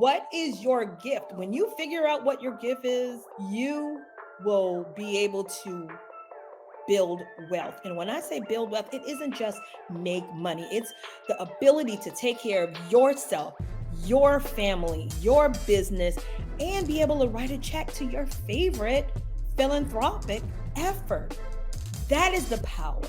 What is your gift? When you figure out what your gift is, you will be able to build wealth. And when I say build wealth, it isn't just make money, it's the ability to take care of yourself, your family, your business, and be able to write a check to your favorite philanthropic effort. That is the power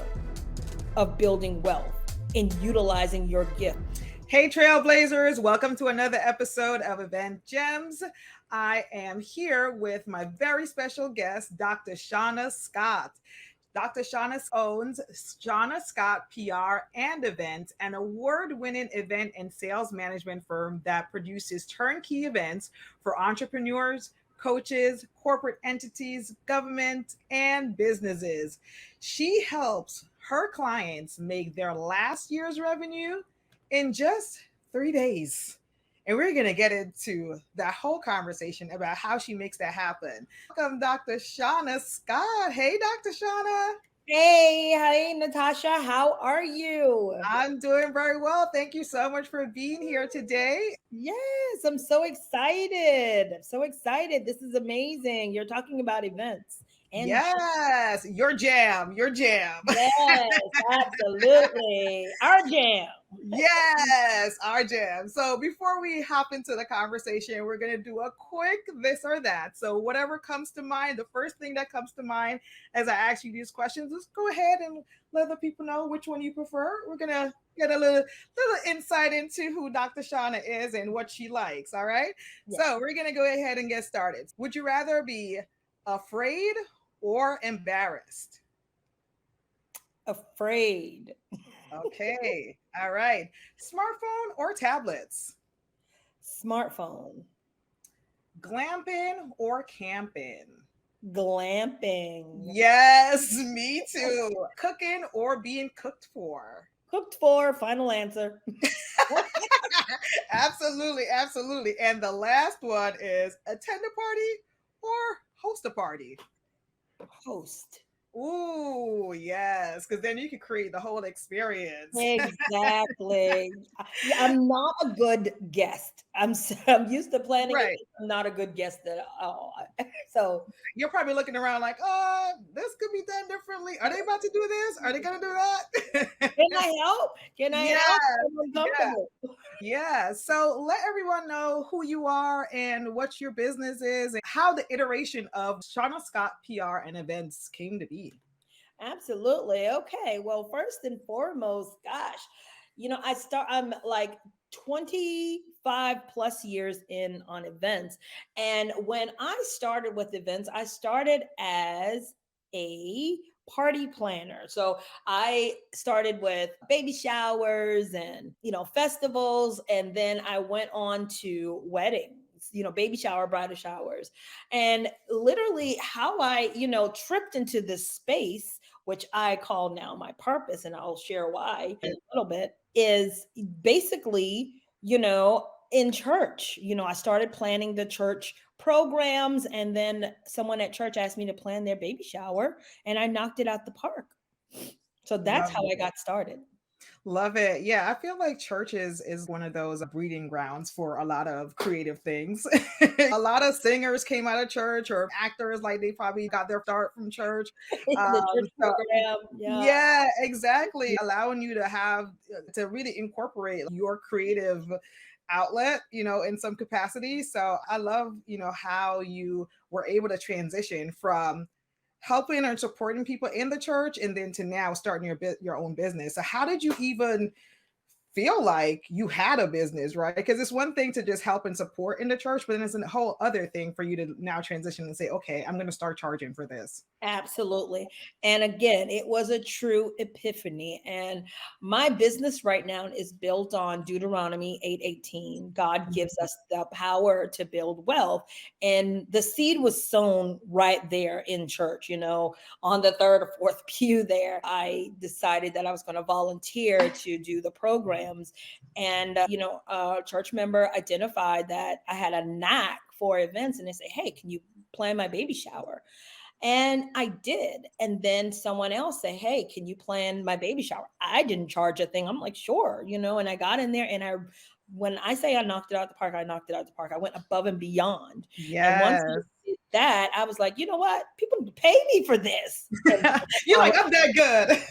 of building wealth and utilizing your gift. Hey, Trailblazers, welcome to another episode of Event Gems. I am here with my very special guest, Dr. Shanna Scott. Dr. Shanna owns Shanna Scott PR and Events, an award-winning event and sales management firm that produces turnkey events for entrepreneurs, coaches, corporate entities, government, and businesses. She helps her clients make their last year's revenue in just 3 days. And we're going to get into that whole conversation about how she makes that happen. Welcome, Dr. Shanna Scott. Hey, Dr. Shanna. Hey, Natasha, how are you? I'm doing very well. Thank you so much for being here today. Yes, I'm so excited. I'm so excited. This is amazing. You're talking about events and Yes, your jam, your jam. yes, absolutely. Our jam. Yes, our jam. So before we hop into the conversation, we're going to do a quick this or that. So whatever comes to mind, the first thing that comes to mind as I ask you these questions, just go ahead and let the people know which one you prefer. We're going to get a little insight into who Dr. Shanna is and what she likes. All right. Yes. So we're going to go ahead and get started. Would you rather be afraid or embarrassed? Afraid. Okay. All right. Smartphone or tablets? Smartphone. Glamping or camping? Glamping. Yes, me too. Cooking or being cooked for? Cooked for. Final answer. Absolutely, absolutely. And the last one is attend a party or host a party? Host. Ooh, yes, because then you can create the whole experience. Exactly. Yeah, I'm not a good guest. I'm used to planning it. Right. I'm not a good guest at all. So You're probably looking around like, this could be done differently. Are they about to do this? Are they going to do that? can I help? Can I Yeah, help? I'm yeah. uncomfortable. Yeah. So let everyone know who you are and what your business is and how the iteration of Shanna Scott PR and Events came to be. Absolutely. Okay. Well, first and foremost, gosh, I'm like 25 plus years in on events. And when I started with events, I started as a party planner. So I started with baby showers and, festivals. And then I went on to weddings, baby shower, bridal showers. And literally how I, tripped into this space, which I call now my purpose, and I'll share why in a little bit, is basically, in church. I started planning the church programs, and then someone at church asked me to plan their baby shower, and I knocked it out the park. So that's Love how I it. got started. Love it. Yeah, I feel like churches is one of those breeding grounds for a lot of creative things. A lot of singers came out of church or actors, like they probably got their start from church. The church So program, yeah. yeah, exactly. Allowing you to have to really incorporate your creative outlet, in some capacity. So I love, how you were able to transition from helping and supporting people in the church and then to now starting your own business. So how did you even feel like you had a business, right? Because it's one thing to just help and support in the church, but then it's a whole other thing for you to now transition and say, okay, I'm going to start charging for this. Absolutely. And again, it was a true epiphany. And my business right now is built on Deuteronomy 8:18. God gives us the power to build wealth. And the seed was sown right there in church, on the third or fourth pew there. I decided that I was going to volunteer to do the programs. And, a church member identified that I had a knack for events, and they say, hey, can you plan my baby shower? And I did. And then someone else say, hey, can you plan my baby shower? I didn't charge a thing. I'm like, sure, and I got in there and I when I say I knocked it out the park, I knocked it out the park. I went above and beyond. And once I Yes. did that, I was like, you know what? People need to pay me for this. And that's You're how like, I'm that good.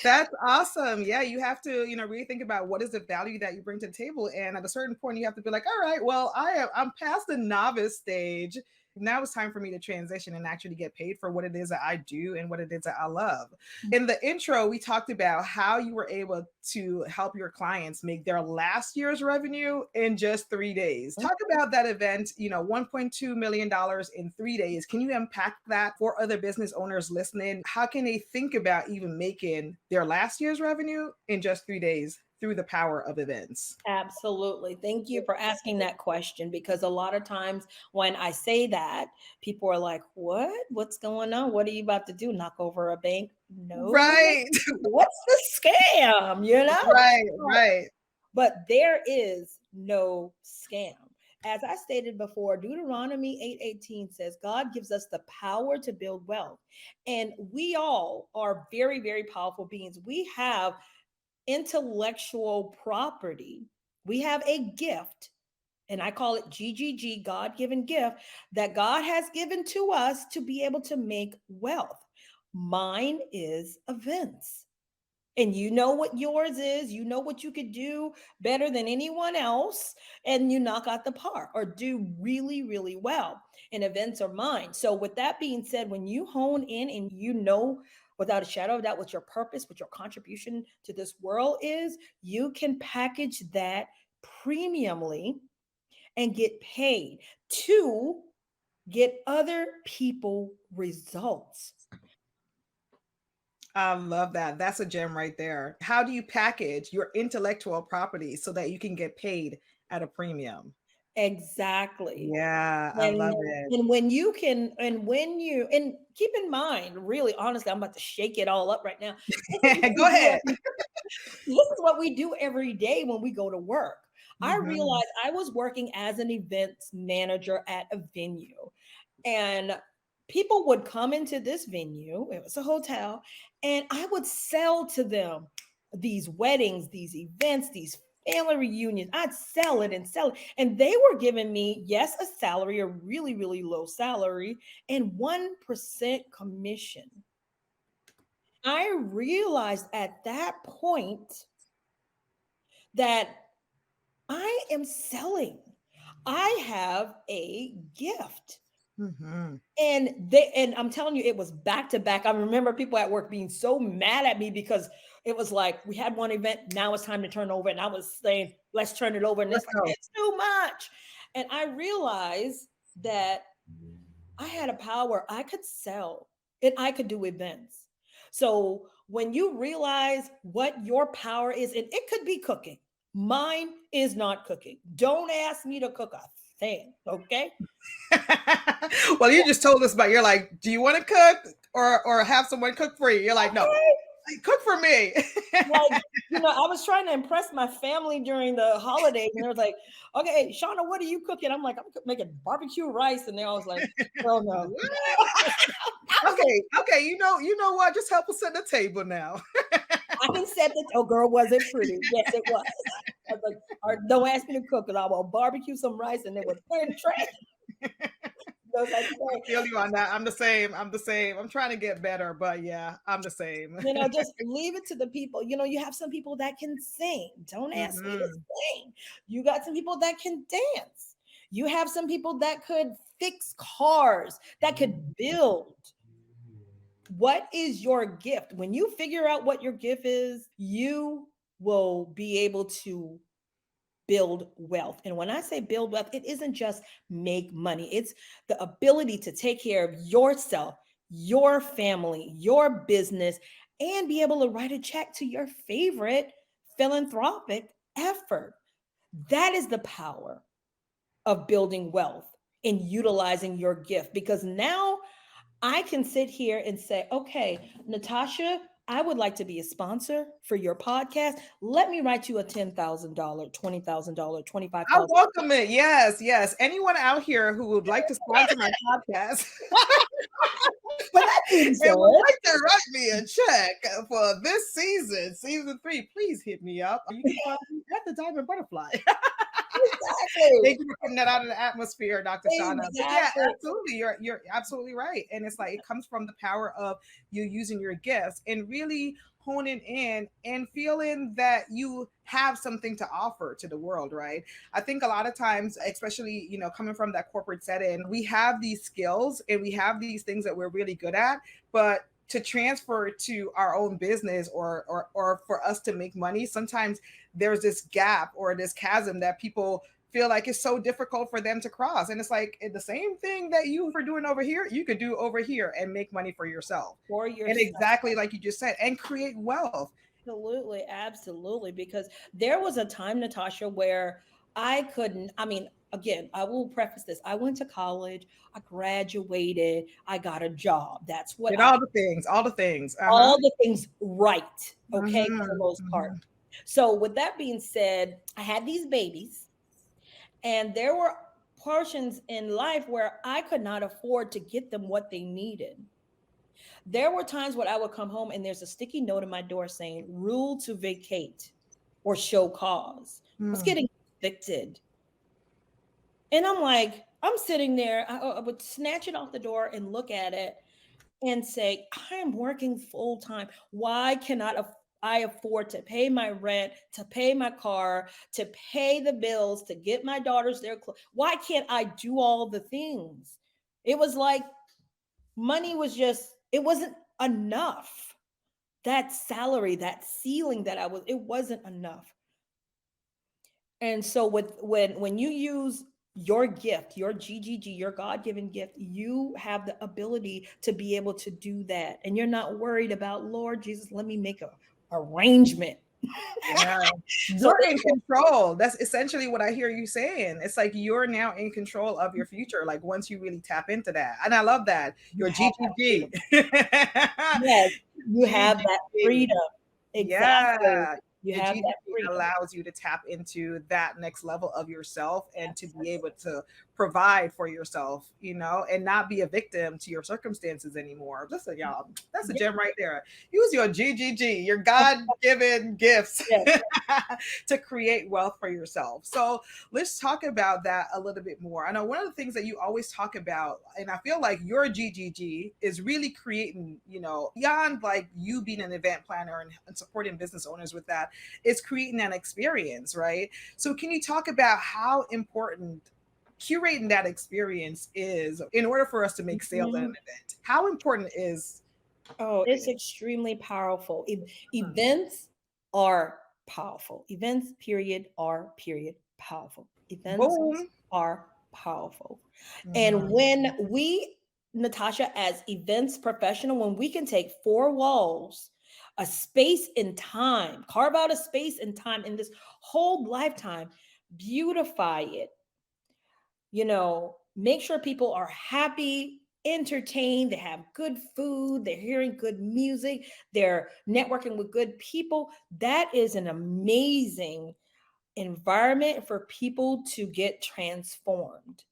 That's awesome. Yeah, you have to, really think about what is the value that you bring to the table. And at a certain point, you have to be like, all right, well, I'm past the novice stage. Now it's time for me to transition and actually get paid for what it is that I do and what it is that I love. In the intro, we talked about how you were able to help your clients make their last year's revenue in just 3 days. Talk about that event, $1.2 million in 3 days. Can you unpack that for other business owners listening? How can they think about even making their last year's revenue in just 3 days through the power of events? Absolutely. Thank you for asking that question, because a lot of times when I say that, people are like, "What? What's going on? What are you about to do? Knock over a bank?" No. Right, What's the scam, right, right. But there is no scam. As I stated before, Deuteronomy 8:18 says God gives us the power to build wealth. And we all are very, very powerful beings. We have intellectual property. We have a gift, and I call it GGG, God given gift, that God has given to us to be able to make wealth. Mine is events. And you know what yours is, you know what you could do better than anyone else, and you knock out the park or do really, really well. And events are mine. So, with that being said, when you hone in and you know without a shadow of doubt what your purpose, what your contribution to this world is, you can package that premiumly and get paid to get other people results. I love that. That's a gem right there. How do you package your intellectual property so that you can get paid at a premium? Exactly. Yeah, I And love it. and when you can, and when you, and keep in mind, really honestly, I'm about to shake it all up right now. This is what Go we do ahead. this is what we do every day when we go to work. I Mhm. realized I was working as an events manager at a venue, and people would come into this venue. It was a hotel, and I would sell to them these weddings, these events, these family reunions. I'd sell it and sell it. And they were giving me, yes, a salary, a really, really low salary, and 1% commission. I realized at that point that I am selling. I have a gift. Mhm. And I'm telling you, it was back to back. I remember people at work being so mad at me because it was like we had one event, now it's time to turn over. And I was saying, let's turn it over. And Let's it's like, go. it's too much. And I realized that I had a power. I could sell and I could do events. So when you realize what your power is, and it could be cooking. Mine is not cooking. Don't ask me to cook a thing. Okay. Well, you just told us about you're like, do you want to cook or have someone cook for you? You're like, no, Okay. cook for me. Like, I was trying to impress my family during the holidays, and they was like, "Okay, Shauna, what are you cooking?" I'm like, "I'm making barbecue rice," and they all was like, "Oh no." I was like, Okay, okay, you know what? Just help us set the table now. I can set the. Oh, girl, was it pretty? Yes, it was. I was like, or, "Don't ask me to cook, cause I will barbecue some rice," and they would put it in the tray. Those like, I feel you on that. I'm the same. I'm the same. I'm trying to get better, but yeah, I'm the same. just leave it to the people. You have some people that can sing. Don't ask me to Mhm. sing. You got some people that can dance. You have some people that could fix cars, that could build. What is your gift? When you figure out what your gift is, you will be able to build wealth. And when I say build wealth, it isn't just make money, it's the ability to take care of yourself, your family, your business, and be able to write a check to your favorite philanthropic effort. That is the power of building wealth and utilizing your gift, because now I can sit here and say, okay, Natasha, I would like to be a sponsor for your podcast. Let me write you a $10,000, $20,000, I 25,000. welcome it. Yes, yes. Anyone out here who would like to sponsor my podcast But that being and would said, like to write me a check for this season, season 3, please hit me up. You can find me at the Diamond Butterfly. exactly, Thank you for putting that out in the atmosphere, Dr. Shanna. But yeah, exactly. absolutely. You're absolutely right. And it's like it comes from the power of you using your gifts and really honing in and feeling that you have something to offer to the world, right? I think a lot of times, especially, coming from that corporate setting, we have these skills and we have these things that we're really good at, but to transfer to our own business or for us to make money, sometimes there's this gap or this chasm that people feel like it's so difficult for them to cross. And it's like the same thing that you were doing over here, you could do over here and make money for yourself. For And yourself. exactly like you just said, and create wealth. Absolutely, absolutely. Because there was a time, Natasha, where I couldn't, I mean, again, I will preface this. I went to college, I graduated, I got a job. That's what Did I, all the things, all the things. Uh-huh. all the things right, okay, for the Mm-hmm. most part. So, with that being said, I had these babies, and there were portions in life where I could not afford to get them what they needed. There were times when I would come home and there's a sticky note in my door saying rule to vacate or show cause. I was Mm-hmm. getting evicted. And I'm like, I'm sitting there, I would snatch it off the door and look at it and say, I am working full time. Why cannot I afford to pay my rent, to pay my car, to pay the bills, to get my daughters their clothes? Why can't I do all the things? It was like money was just, it wasn't enough. That salary, that ceiling that I was, it wasn't enough. And so with when you use your gift, your GGG, your God-given gift, you have the ability to be able to do that. And you're not worried about, Lord Jesus, let me make a arrangement. Yeah. So You're in control. That's essentially what I hear you saying. It's like you're now in control of your future, like once you really tap into that. And I love that. you Your have that GGG. freedom. Yes, you have that GGG. freedom. Exactly. Yeah. You Your have that GGG freedom. allows you to tap into that next level of yourself and to be able to provide for yourself, and not be a victim to your circumstances anymore. Listen, y'all, that's a Yeah, gem right there. Use your GGG, your God given gifts, yeah. to create wealth for yourself. So let's talk about that a little bit more. I know one of the things that you always talk about, and I feel like your GGG is really creating, beyond like you being an event planner and supporting business owners with that, it's creating an experience, right? So can you talk about how important curating that experience is in order for us to make sales at an Mhm. event? How important is Oh, it's extremely powerful. Mhm. Events are powerful. Events, period, are period powerful. Events Boom? are powerful. And Mhm. when we, Natasha, as events professional, when we can take four walls, a space in time, carve out a space in time in this whole lifetime, beautify it, make sure people are happy, entertained, they have good food, they're hearing good music, they're networking with good people. That is an amazing environment for people to get transformed.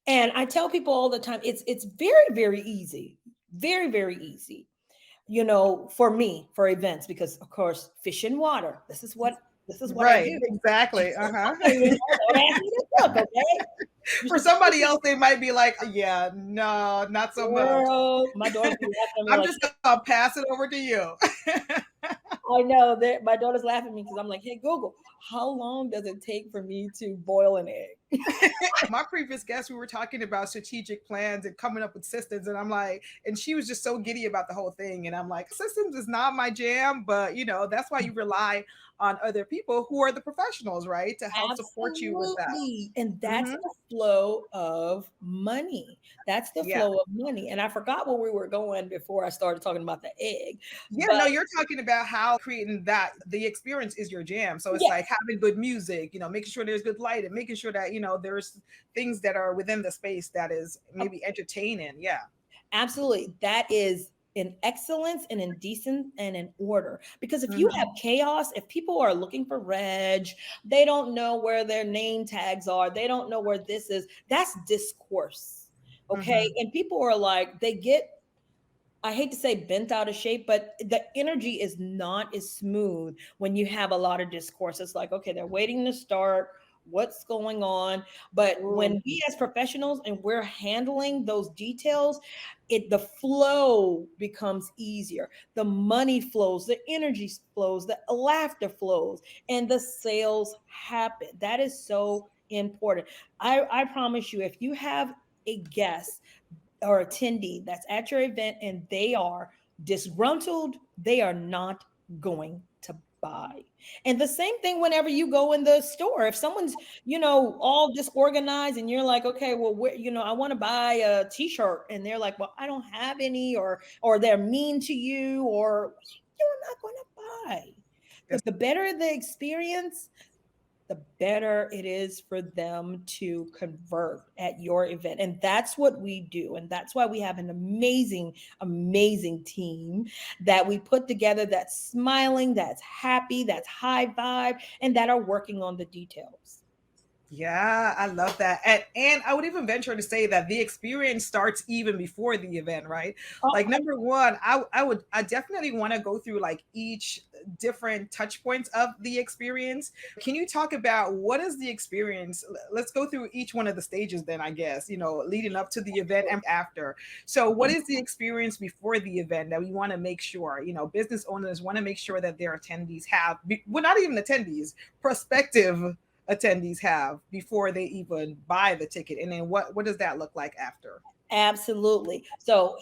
And I tell people all the time, it's very, very easy. Very, very easy. For me, for events, because of course, fish and water. This is what I Right, do. exactly. Uh-huh. Don't ask me to cook, okay? You For should somebody see else, they might be like, yeah, no, not so much. girl. My daughters be laughing at me I'm like, just gonna pass it over to you. I know that my daughter's laughing at me because I'm like, hey Google, how long does it take for me to boil an egg? My previous guest, we were talking about strategic plans and coming up with systems, and I'm like, and she was just so giddy about the whole thing, and I'm like, systems is not my jam, but that's why you rely on other people who are the professionals, right, to help support you with that. Absolutely. And that's Hmm. the flow of money. That's the Yeah. flow of money. And I forgot where we were going before I started talking about the egg. Yeah, But no, you're talking about how creating that the experience is your jam. So it's like yes, having good music, making sure there's good light and making sure that, there's things that are within the space that is maybe entertaining. Yeah. absolutely. That is in excellence and in decent and in order. Because if you have Mhm. chaos, if people are looking for reg, they don't know where their name tags are, they don't know where this is, that's discourse. Okay. Mhm. And people are like, they get, I hate to say bent out of shape, but the energy is not as smooth when you have a lot of discourse. It's like, okay, they're waiting to start. What's going on? But Ooh. when we as professionals and we're handling those details, the flow becomes easier. The money flows, the energy flows, the laughter flows, and the sales happen. That is so important. I promise you, if you have a guest or attendee that's at your event and they are disgruntled, they are not going to buy. And the same thing whenever you go in the store. If someone's, all disorganized and you're like, okay, well, I want to buy a t-shirt, and they're like, well, I don't have any, or they're mean to you, or you're not going to buy. The better the experience, the better it is for them to convert at your event. And that's what we do. And that's why we have an amazing, amazing team that we put together, that's smiling, that's happy, that's high vibe, and that are working on the details. Yeah, I love that. And I would even venture to say that the experience starts even before the event, right? Like Oh, number one, I definitely want to go through like each different touch points of the experience. Can you talk about what is the experience? Let's go through each one of the stages then, I guess, leading up to the event and after. So what is the experience before the event that we want to make sure, business owners want to make sure that their attendees have, well, not even attendees, prospective attendees have before they even buy the ticket, and then what does that look like after? absolutely. So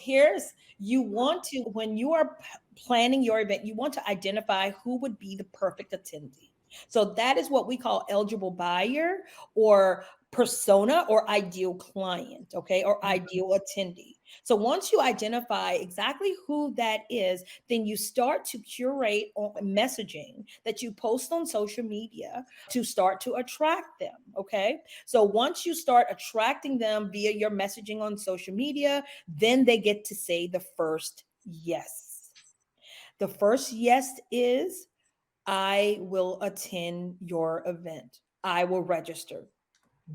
you want to, when you are planning your event, you want to identify who would be the perfect attendee. So that is what we call eligible buyer, or persona, or ideal client, okay, or Mhm. ideal attendee. So once you identify exactly who that is, then you start to curate on messaging that you post on social media to start to attract them, okay? So once you start attracting them via your messaging on social media, then they get to say the first yes. The first yes is, I will attend your event. I will register.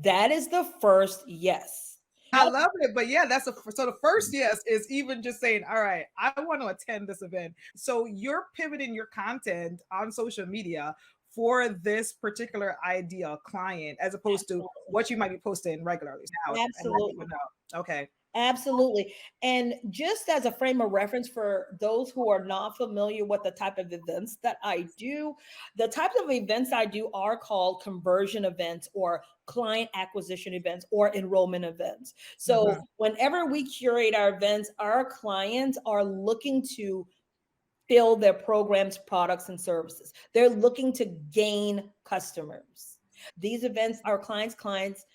That is the first yes. I love it, but yeah, so the first yes is even just saying, all right, I want to attend this event. So you're pivoting your content on social media for this particular ideal client as opposed to Absolutely. what you might be posting regularly now, and let people Absolutely. know. Okay. Absolutely. And just as a frame of reference for those who are not familiar with the type of events that I do, the types of events I do are called conversion events, or client acquisition events, or enrollment events. So Mhm. whenever we curate our events, our clients are looking to fill their programs, products, and services. They're looking to gain customers. These events, our clients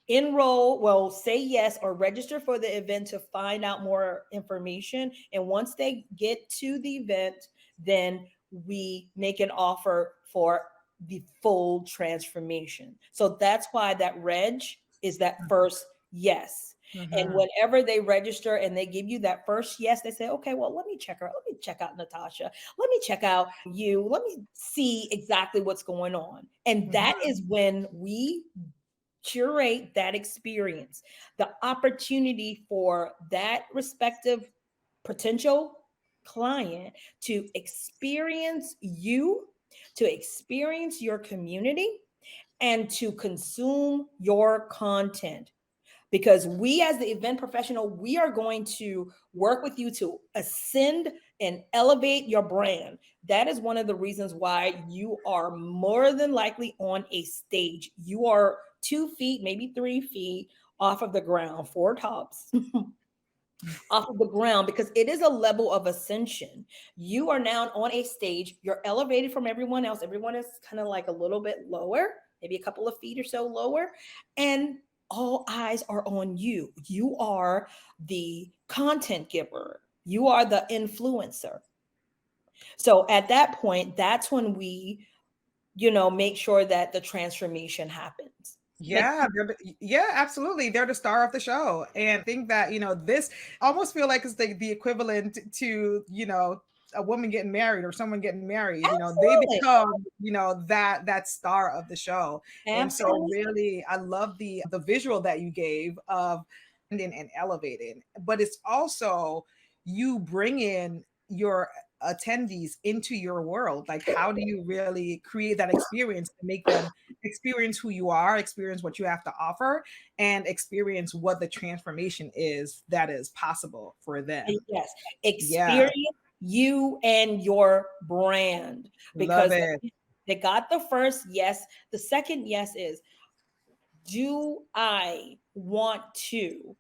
enroll, well, say yes or register for the event to find out more information. And once they get to the event, then we make an offer for the full transformation. So that's why that reg is that first yes. And Mhm. whenever they register and they give you that first yes, they say, okay, well, let me check her. Let me check out Natasha. Let me check out you. Let me see exactly what's going on. And that Mhm. is when we curate that experience, the opportunity for that respective potential client to experience you, to experience your community, and to consume your content. Because we, as the event professional, we are going to work with you to ascend and elevate your brand. That is one of the reasons why you are more than likely on a stage. You are 2 feet, maybe 3 feet off of the ground, four tops off of the ground, because it is a level of ascension. You are now on a stage, you're elevated from everyone else. Everyone is kind of like a little bit lower, maybe a couple of feet or so lower, and all eyes are on you. You are the content giver, you are the influencer. So at that point, that's when we, make sure that the transformation happens. Make Yeah, yeah, absolutely. They're the star of the show. And I think that, this almost feel like it's the equivalent to, a woman getting married or someone getting married, they absolutely, become, that star of the show. And so absolutely. really I love the visual that you gave of and elevating, but it's also you bring in your attendees into your world. Like, how do you really create that experience to make them experience who you are, experience what you have to offer, and experience what the transformation is that is possible for them. Yes, Yeah, experience you and your brand, love because it. they got the first yes. The second yes is, do I want to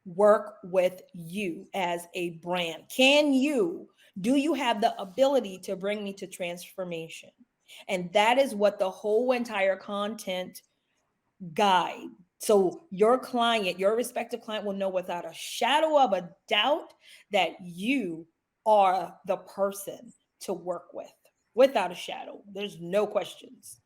work with you as a brand? Do you have the ability to bring me to transformation? And that is what the whole entire content guide. So your client, your respective client will know without a shadow of a doubt that you are the person to work with. Without a shadow. There's no questions.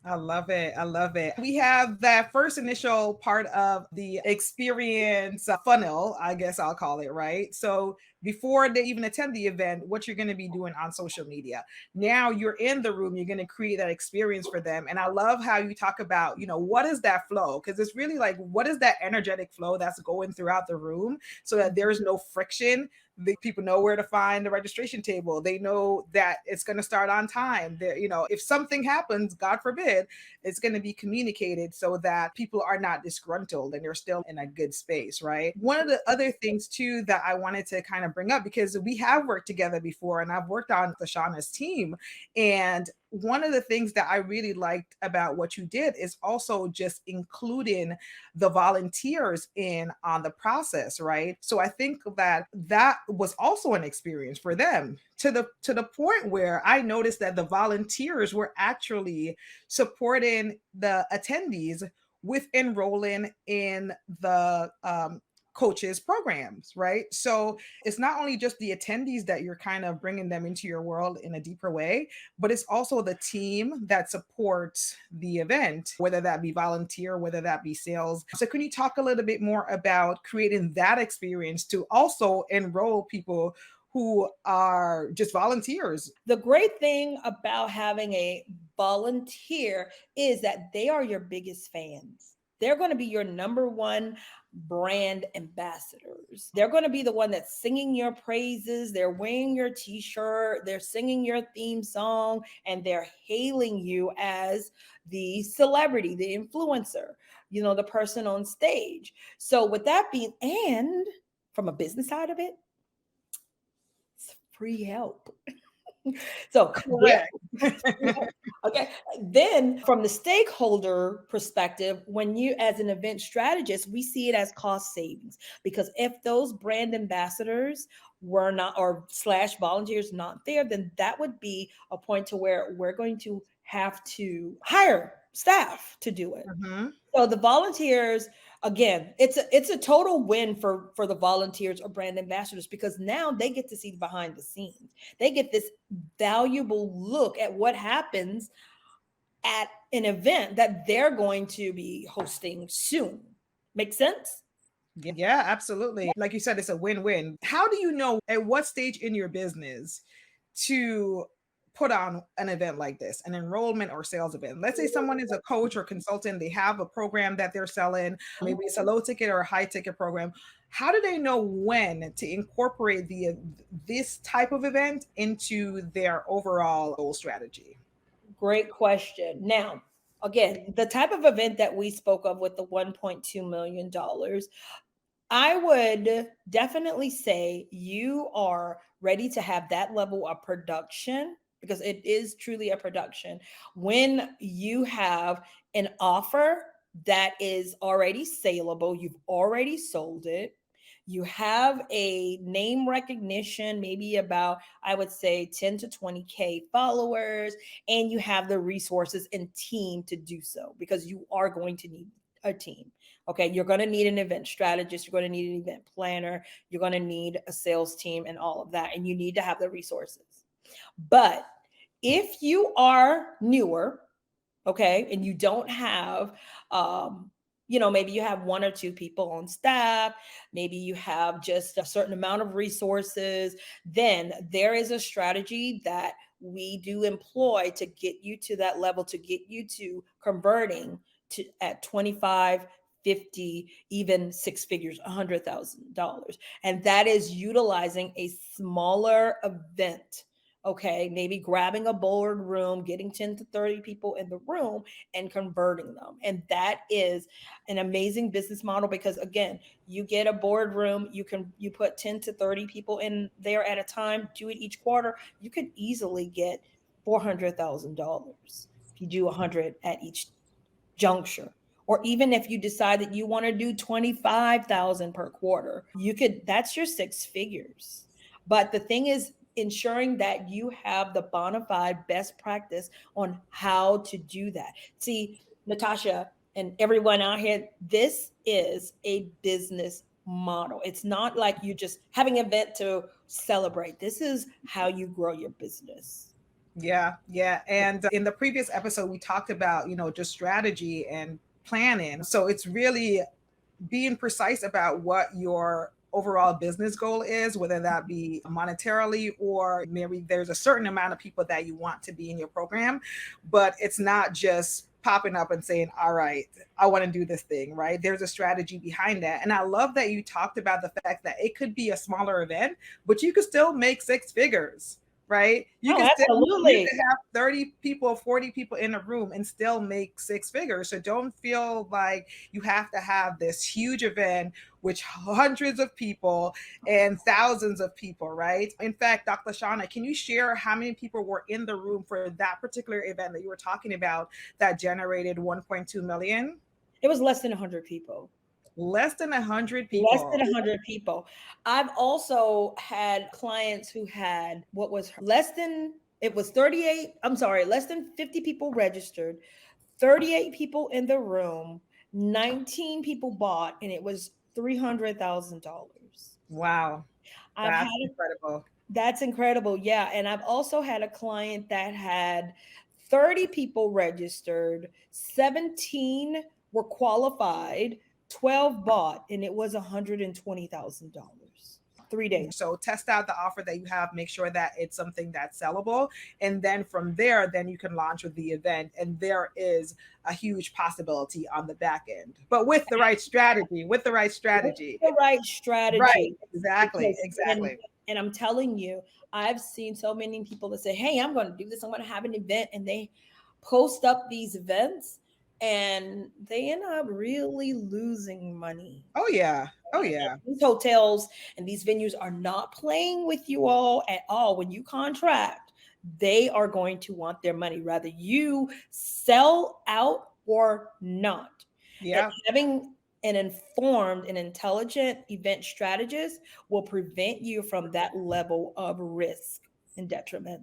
I love it. I love it. We have that first initial part of the experience funnel, I guess I'll call it, right? So before they even attend the event, what you're going to be doing on social media. Now you're in the room, you're going to create that experience for them. And I love how you talk about, what is that flow? Because it's really like, what is that energetic flow that's going throughout the room so that there's no friction? The people know where to find the registration table. They know that it's going to start on time. If something happens, God forbid, it's going to be communicated so that people are not disgruntled and they're still in a good space, right? One of the other things too that I wanted to kind of bring up, because we have worked together before and I've worked on the Shanna's team, and one of the things that I really liked about what you did is also just including the volunteers in on the process, right? So I think that that was also an experience for them, to the point where I noticed that the volunteers were actually supporting the attendees with enrolling in the coaches programs, right? So it's not only just the attendees that you're kind of bringing them into your world in a deeper way, but it's also the team that supports the event, whether that be volunteer, whether that be sales. So can you talk a little bit more about creating that experience to also enroll people who are just volunteers? The great thing about having a volunteer is that they are your biggest fans. They're going to be your number one brand ambassadors. They're going to be the one that's singing your praises. They're wearing your t shirt. They're singing your theme song, and they're hailing you as the celebrity, the influencer, the person on stage. So, with that being, and from a business side of it, it's free help. So there, Correct. okay. Then from the stakeholder perspective, when you as an event strategist, we see it as cost savings, because if those brand ambassadors were not, or slash volunteers not there, then that would be a point to where we're going to have to hire staff to do it. Mhm. So the volunteers, again, it's a total win for the volunteers or brand ambassadors, because now they get to see behind the scenes. They get this valuable look at what happens at an event that they're going to be hosting soon. Make sense? Yeah, absolutely. Like you said, it's a win-win. How do you know at what stage in your business to put on an event like this, an enrollment or sales event? Let's say someone is a coach or consultant, they have a program that they're selling, maybe it's a low ticket or a high ticket program. How do they know when to incorporate the this type of event into their overall goal strategy? Great question. Now, again, the type of event that we spoke of with the $1.2 million, I would definitely say you are ready to have that level of production, because it is truly a production when you have an offer that is already saleable, you've already sold it, you have a name recognition, maybe about, I would say, 10 to 20K followers, and you have the resources and team to do so, because you are going to need a team. Okay, you're going to need an event strategist, you're going to need an event planner, you're going to need a sales team and all of that, and you need to have the resources. But if you are newer, okay, and you don't have um maybe you have one or two people on staff, maybe you have just a certain amount of resources, then there is a strategy that we do employ to get you to that level, to get you to converting to at 25, 50, even six figures, $100,000. And that is utilizing a smaller event. Okay, maybe grabbing a boardroom, getting 10 to 30 people in the room and converting them. And that is an amazing business model because again, you get a boardroom, you put 10 to 30 people in there at a time, do it each quarter, you could easily get $400,000 if you do 100 at each juncture. Or even if you decide that you want to do 25,000 per quarter, you could, that's your six figures. But the thing is ensuring that you have the bona fide best practice on how to do that. See, Natasha and everyone out here, this is a business model. It's not like you just having an event to celebrate. This is how you grow your business. Yeah, yeah. And in the previous episode, we talked about, just strategy and planning. So it's really being precise about what your overall business goal is, whether that be monetarily or maybe there's a certain amount of people that you want to be in your program, but it's not just popping up and saying, all right, I want to do this thing, right? There's a strategy behind that. And I love that you talked about the fact that it could be a smaller event, but you could still make six figures, right? Oh, You absolutely. could have 30 people, 40 people in a room and still make six figures. So don't feel like you have to have this huge event with hundreds of people and thousands of people, right? In fact, Dr. Shanna, can you share how many people were in the room for that particular event that you were talking about that generated 1.2 million? It was less than 100 people. Less than 100 Less than people. 100 people. I've also had clients who had what was less than, it was 38, I'm sorry, less than 50 people registered, 38 people in the room, 19 people bought, and it was $300,000. Wow, I've had that's incredible. That's incredible. Yeah. And I've also had a client that had 30 people registered, 17 were qualified, 12 bought, and it was $120,000. 3 days. So test out the offer that you have, make sure that it's something that's sellable. And then from there, then you can launch with the event. And there is a huge possibility on the back end. But with the right strategy, with the right With strategy. the right Right. strategy. Exactly. Because, Exactly. and I'm telling you, I've seen so many people that say, "Hey, I'm going to do this. I'm going to have an event," and they post up these events, and they end up really losing money. Oh yeah. Oh yeah. These hotels and these venues are not playing with you all at all. When you contract, they are going to want their money, rather you sell out or not. And Yeah. having an informed and intelligent event strategist will prevent you from that level of risk and detriment.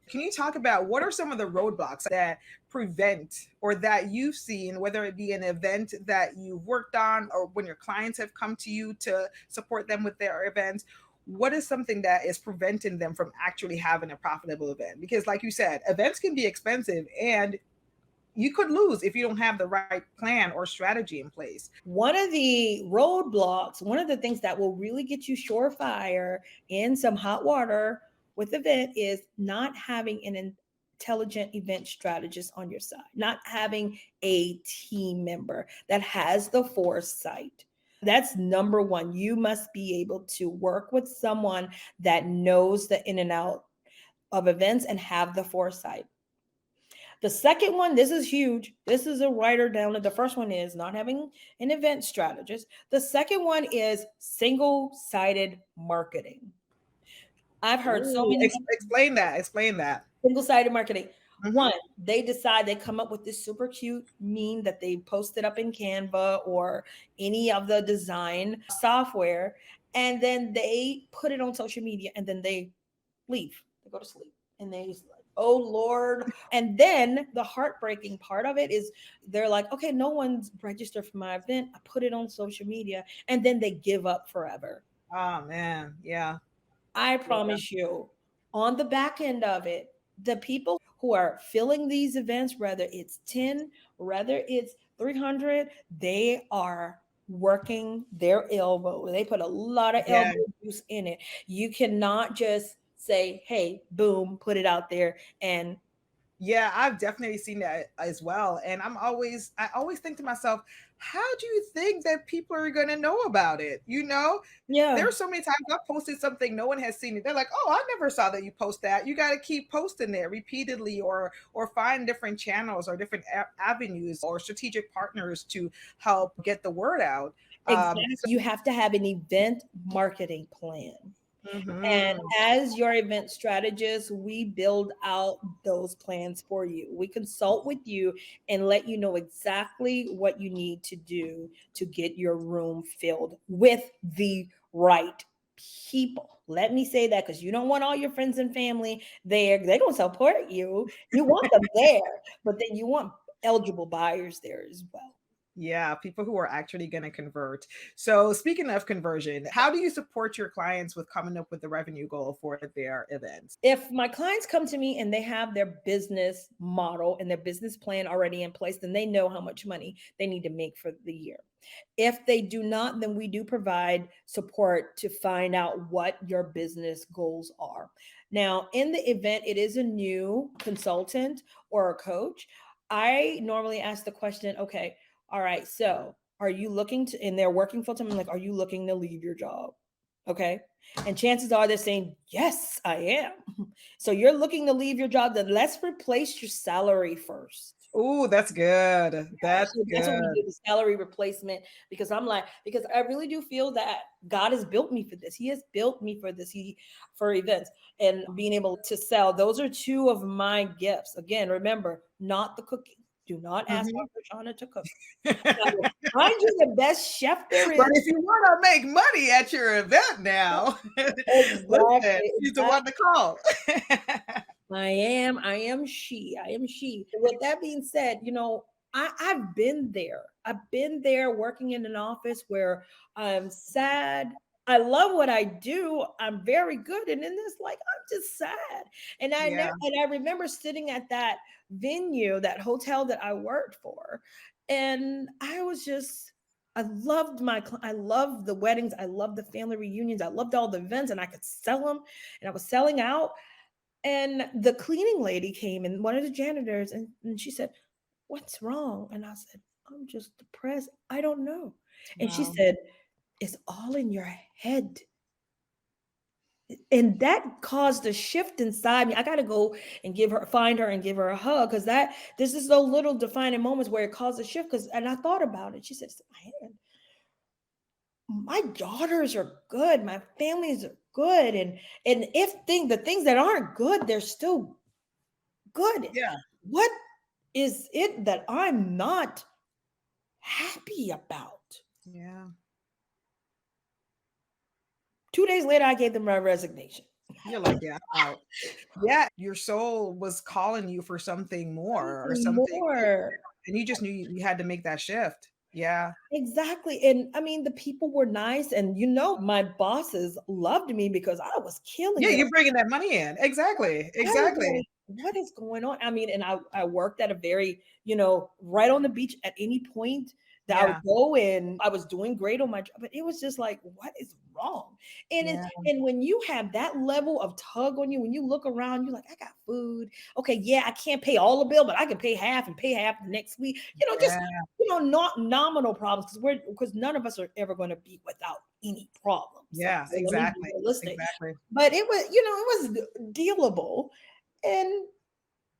Can you talk about what are some of the roadblocks that prevent or that you've seen, whether it be an event that you've worked on or when your clients have come to you to support them with their events? What is something that is preventing them from actually having a profitable event? Because, like you said, events can be expensive and you could lose if you don't have the right plan or strategy in place. One of the roadblocks, one of the things that will really get you surefire in some hot water with event is not having an intelligent event strategist on your side, not having a team member that has the foresight. That's number one. You must be able to work with someone that knows the in and out of events and have the foresight. The second one, this is huge. This is a writer down. The first one is not having an event strategist. The second one is single sided marketing. I've heard so Ooh, many explain that. Explain that. single sided marketing. Hmm. One, they decide they come up with this super cute meme that they posted up in Canva or any of the design software, and then they put it on social media and then they leave. They go to sleep. And they just like, oh Lord. And then the heartbreaking part of it is they're like, okay, no one's registered for my event. I put it on social media. And then they give up forever. Oh man, yeah. I Yeah. promise you, on the back end of it, the people who are filling these events, whether it's 10, whether it's 300, they are working their elbow. They put a lot of Yeah. elbow juice in it. You cannot just say, hey, boom, put it out there and Yeah, I've definitely seen that as well. And I always think to myself, how do you think that people are going to know about it? yeah. There's so many times I've posted something, no one has seen it. They're like, "Oh, I never saw that you post that." You got to keep posting there repeatedly, or find different channels or different avenues or strategic partners to help get the word out. Exactly. You have to have an event marketing plan. And Mhm. as your event strategist, we build out those plans for you. We consult with you and let you know exactly what you need to do to get your room filled with the right people. Let me say that because you don't want all your friends and family there. They're going to support you. You want them there, but then you want eligible buyers there as well. Yeah, people who are actually going to convert. So, speaking of conversion, how do you support your clients with coming up with the revenue goal for their events? If my clients come to me and they have their business model and their business plan already in place, then they know how much money they need to make for the year. If they do not, then we do provide support to find out what your business goals are. Now, in the event it is a new consultant or a coach, I normally ask the question, okay, all right, so are you looking to, and they're working full time, I'm like, are you looking to leave your job? Okay. And chances are they're saying, yes, I am. So you're looking to leave your job, then let's replace your salary first. Oh, that's good. That's So that's what we good. do, the salary replacement, because I'm like, because I really do feel that God has built me for this. He has built me for this. For events and being able to sell. Those are two of my gifts. Again, remember, not the cooking. Do not ask Mhm. Dr. Shauna to cook. I will find you the best chef there But is. if you want to make money at your event now, listen, Exactly, she's the one to call. I am she. With that being said, I've been there. I've been there working in an office where I'm sad. I love what I do. I'm very good. And in this, like, I'm just sad. Yeah, And I remember sitting at that venue, that hotel that I worked for. And I was just I loved the weddings. I loved the family reunions. I loved all the events and I could sell them and I was selling out. And the cleaning lady came and one of the janitors, and she said, what's wrong? And I said, I'm just depressed. I don't know. And she wow. said, it's all in your head. And that caused a shift inside me. I got to go and find her and give her a hug because this is those little defining moments where it caused a shift. And I thought about it. She said, it's in my head. My daughters are good. My families are good. And the things that aren't good, they're still good. Yeah, What is it that I'm not happy about? yeah. 2 days later, I gave them my resignation. You're like, yeah, I'm out. Yeah, your soul was calling you for something more or Something something, more. and you just knew you had to make that shift. Yeah. Exactly. And I mean, the people were nice. And my bosses loved me because I was Yeah, killing it. you're bringing that money in. Exactly, I was exactly. like, what is going on? I mean, and I worked at a very, right on the beach at any point that I would Yeah, go in. I was doing great on my job, but it was just like, what is wrong? yeah, And when you have that level of tug on you, when you look around, you're like, I got food. Okay, yeah, I can't pay all the bill, but I can pay half and pay half the next week. Just yeah, not nominal problems because none of us are ever going to be without any problems. So yeah, let me be exactly, realistic. exactly. But it was dealable. And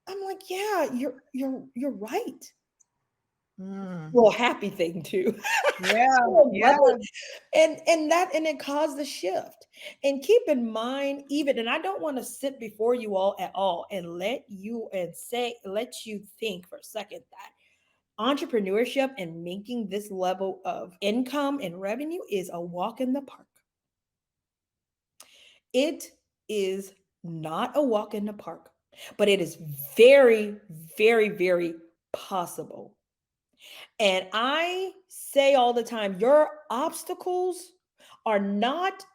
I'm like, yeah, you're right. Mm. Well, happy thing too. Yeah, So yeah, bubbly. And it caused a shift. And keep in mind, even, and I don't want to sit before you all at all and let you think for a second that entrepreneurship and making this level of income and revenue is a walk in the park. It is not a walk in the park, but it is very, very, very possible. And I say all the time, your obstacles are not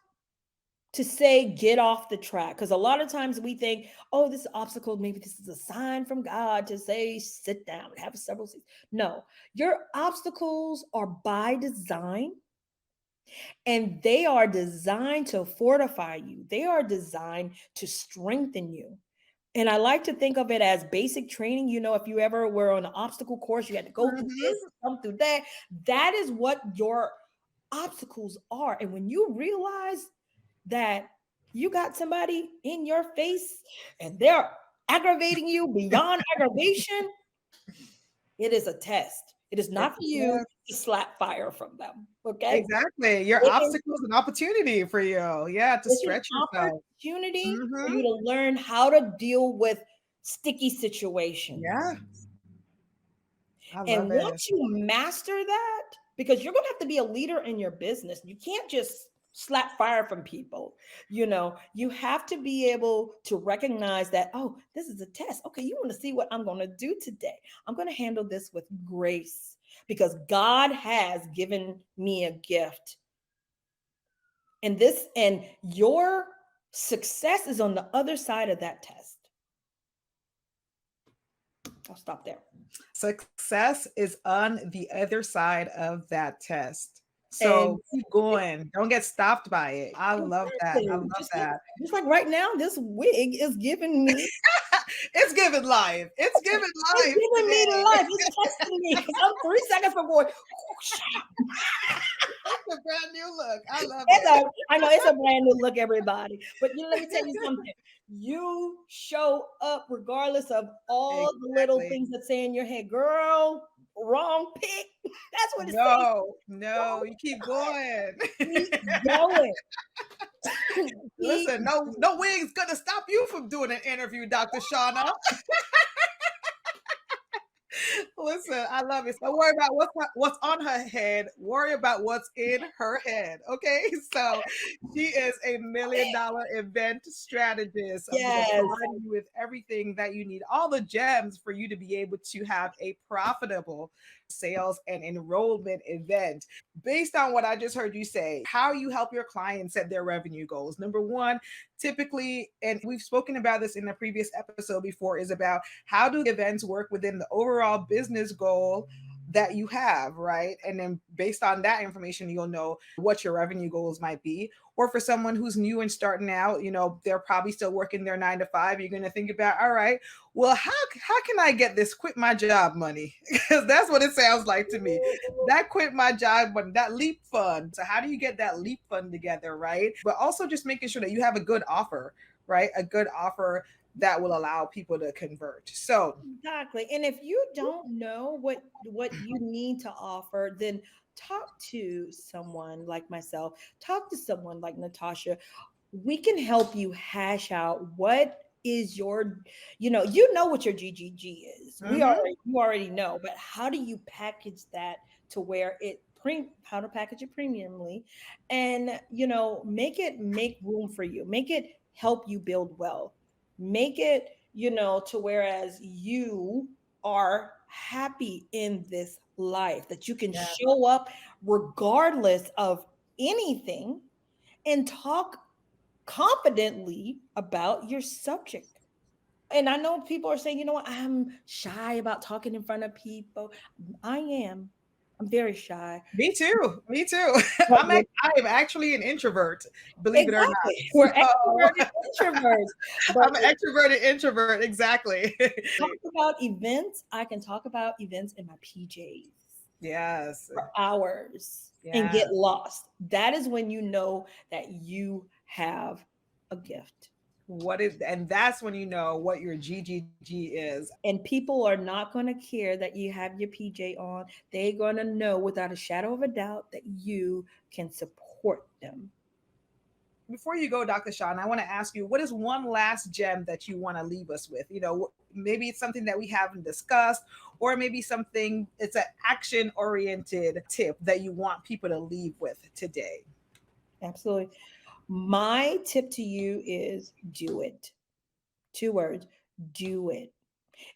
to say get off the track, because a lot of times we think, oh, this obstacle, maybe this is a sign from God to say sit down, have several seats. No, your obstacles are by design, and they are designed to fortify you. They are designed to strengthen you. And I like to think of it as basic training. You know, if you ever were on an obstacle course, you had to go through this, Mhm. come through that. That is what your obstacles are. And when you realize that you got somebody in your face and they're aggravating you beyond aggravation, it is a test. It is not for you Yes. to slap fire from them. Okay. Exactly. Your It is, obstacle is an opportunity for you. Yeah, to it's an stretch yourself. opportunity for Mhm. you to learn how to deal with sticky situations. Yeah, I And love it. once you master that, because you're going to have to be a leader in your business, you can't just slap fire from people. You know, you have to be able to recognize that, oh, this is a test. Okay, you want to see what I'm going to do today. I'm going to handle this with grace because God has given me a gift. And your success is on the other side of that test. I'll stop there. Success is on the other side of that test. And So keep going. Don't get stopped by it. I love that. I exactly. love that. Just like right now, this wig is giving me It's giving life. It's giving it's life giving me today. life. It's testing me because I'm 3 seconds from going. It's a brand new look. I love It's it. a, I know it's a brand new look, everybody. But let me tell you something. You show up regardless of all the little Exactly. things that say in your head, girl, wrong pick. That's what it's saying. No, no, you keep going. Keep going. Keep Listen, no wig's gonna stop you from doing an interview, Dr. Shauna. Listen, I love it. Don't worry about what's on her head. Worry about what's in her head. Okay. So she is a $1 million event strategist, yes. providing you with everything that you need, all the gems for you to be able to have a profitable sales and enrollment event. Based on what I just heard you say, how you help your clients set their revenue goals. Number one, typically, and we've spoken about this in a previous episode before, is about how do events work within the overall business goal that you have, right? And then based on that information, you'll know what your revenue goals might be. Or for someone who's new and starting out, they're probably still working their 9 to 5. You're going to think about, all right, well, how can I get this quit my job money? Because that's what it sounds like to me. That quit my job money, that leap fund. So how do you get that leap fund together, right? But also just making sure that you have a good offer, right? A good offer that will allow people to convert. So Exactly. And if you don't know what you need to offer, then talk to someone like myself, talk to someone like Natasha. We can help you hash out what is your, you know what your GGG is. mhm, You already know, but how do you package that to where how to package it premiumly and make room for you, make it help you build wealth, make it to whereas you are happy in this life, that you can yeah, show up regardless of anything and talk confidently about your subject. And I know people are saying, you know what, I'm shy about talking in front of people. I am. I'm very shy. me too. Me too. But I am actually an introvert, believe it or not. exactly. We're So extroverted introverts. But I'm an extroverted introvert. Exactly. talk about events, I can talk about events in my PJs Yes. for hours and Yeah. get lost. That is when you know that you have a gift. And that's when you know what your GGG is. And people are not going to care that you have your PJ on. They're going to know without a shadow of a doubt that you can support them. Before you go, Dr. Sean, I want to ask you, what is one last gem that you want to leave us with? Maybe it's something that we haven't discussed, or maybe something, it's an action oriented tip that you want people to leave with today. Absolutely. My tip to you is do it. 2 words, do it.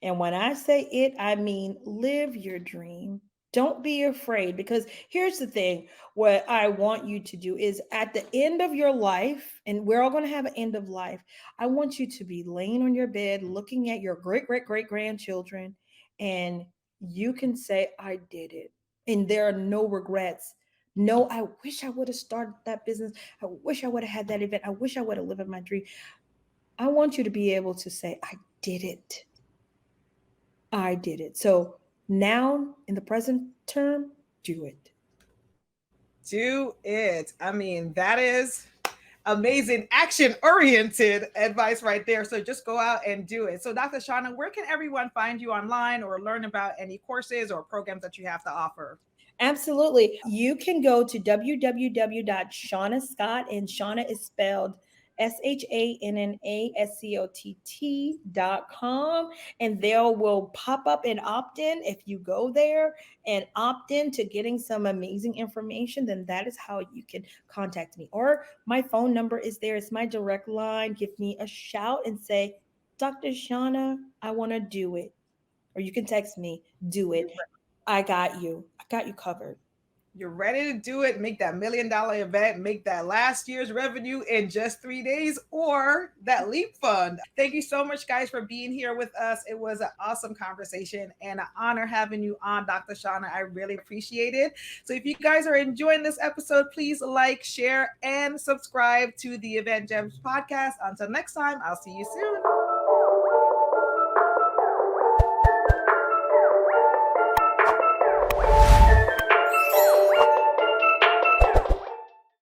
And when I say it, I mean live your dream. Don't be afraid, because here's the thing. What I want you to do is, at the end of your life, and we're all going to have an end of life, I want you to be laying on your bed looking at your great great great grandchildren, and you can say, I did it. And there are no regrets. No, I wish I would have started that business. I wish I would have had that event. I wish I would have lived my dream. I want you to be able to say, I did it. I did it. So now, in the present term, do it. Do it. I mean, that is amazing, action oriented advice right there. So just go out and do it. So, Dr. Shanna, where can everyone find you online or learn about any courses or programs that you have to offer? Absolutely. You can go to www.shannascott, and Shanna is spelled ShannAScott.com. And there will pop up an opt in. If you go there and opt in to getting some amazing information, then that is how you can contact me. Or my phone number is there. It's my direct line. Give me a shout and say, Dr. Shanna, I want to do it. Or you can text me, do it. I got you. I got you covered. You're ready to do it, make that $1 million event, make that last year's revenue in just 3 days, or that leap fund. Thank you so much, guys, for being here with us. It was an awesome conversation and an honor having you on, Dr. Shanna. I really appreciate it. So if you guys are enjoying this episode, please like, share, and subscribe to the Event Gems podcast. Until next time, I'll see you soon.